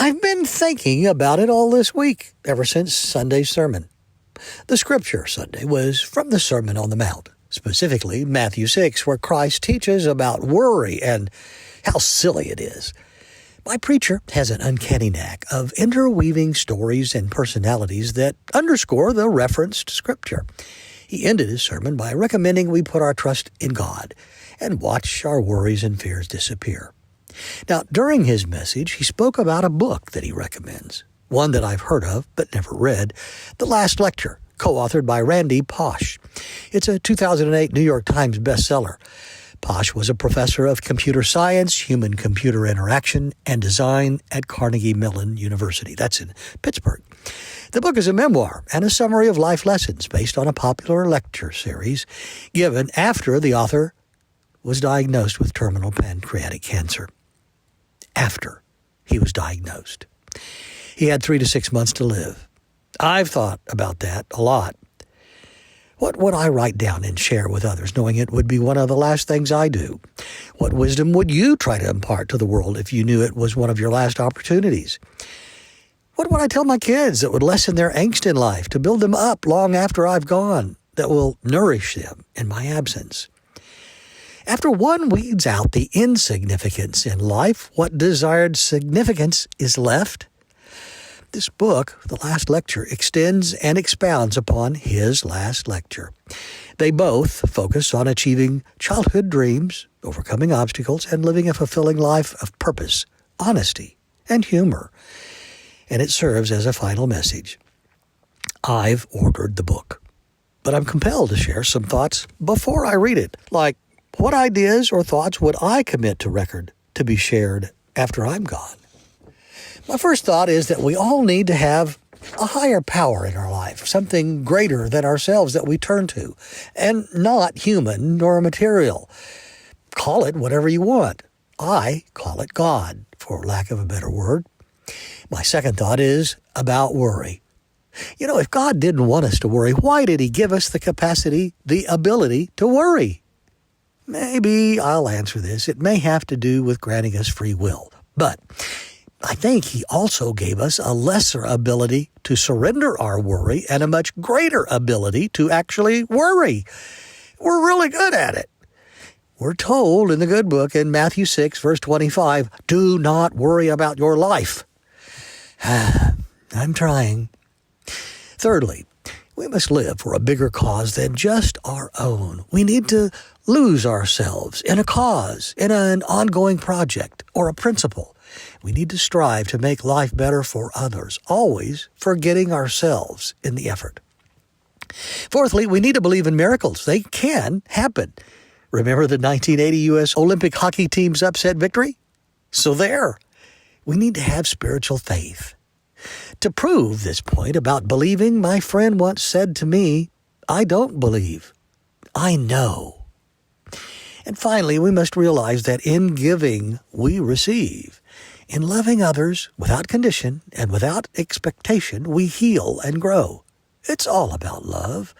I've been thinking about it all this week, ever since Sunday's sermon. The scripture Sunday was from the Sermon on the Mount, specifically Matthew 6, where Christ teaches about worry and how silly it is. My preacher has an uncanny knack of interweaving stories and personalities that underscore the referenced scripture. He ended his sermon by recommending we put our trust in God and watch our worries and fears disappear. Now, during his message, he spoke about a book that he recommends, one that I've heard of but never read, The Last Lecture, co-authored by Randy Pausch. It's a 2008 New York Times bestseller. Pausch was a professor of computer science, human-computer interaction, and design at Carnegie Mellon University. That's in Pittsburgh. The book is a memoir and a summary of life lessons based on a popular lecture series given after the author was diagnosed with terminal pancreatic cancer. After he was diagnosed. He had 3 to 6 months to live. I've thought about that a lot. What would I write down and share with others, knowing it would be one of the last things I do? What wisdom would you try to impart to the world if you knew it was one of your last opportunities? What would I tell my kids that would lessen their angst in life, to build them up long after I've gone, that will nourish them in my absence? After one weeds out the insignificance in life, what desired significance is left? This book, The Last Lecture, extends and expounds upon his last lecture. They both focus on achieving childhood dreams, overcoming obstacles, and living a fulfilling life of purpose, honesty, and humor. And it serves as a final message. I've ordered the book, but I'm compelled to share some thoughts before I read it, like, what ideas or thoughts would I commit to record to be shared after I'm gone? My first thought is that we all need to have a higher power in our life, something greater than ourselves that we turn to, and not human nor material. Call it whatever you want. I call it God, for lack of a better word. My second thought is about worry. You know, if God didn't want us to worry, why did he give us the capacity, the ability to worry? Maybe I'll answer this. It may have to do with granting us free will. But I think he also gave us a lesser ability to surrender our worry and a much greater ability to actually worry. We're really good at it. We're told in the good book in Matthew 6, verse 25, do not worry about your life. I'm trying. Thirdly, we must live for a bigger cause than just our own. We need to lose ourselves in a cause, in an ongoing project, or a principle. We need to strive to make life better for others, always forgetting ourselves in the effort. Fourthly, we need to believe in miracles. They can happen. Remember the 1980 U.S. Olympic hockey team's upset victory? So there. We need to have spiritual faith. To prove this point about believing, my friend once said to me, I don't believe. I know. And finally, we must realize that in giving, we receive. In loving others without condition and without expectation, we heal and grow. It's all about love.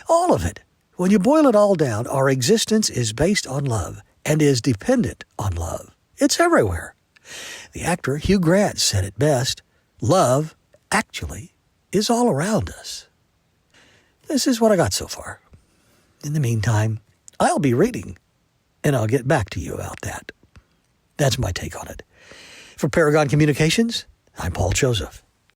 All of it. When you boil it all down, our existence is based on love and is dependent on love. It's everywhere. The actor Hugh Grant said it best, love, actually, is all around us. This is what I got so far. In the meantime, I'll be reading, and I'll get back to you about that. That's my take on it. For Paragon Communications, I'm Paul Joseph.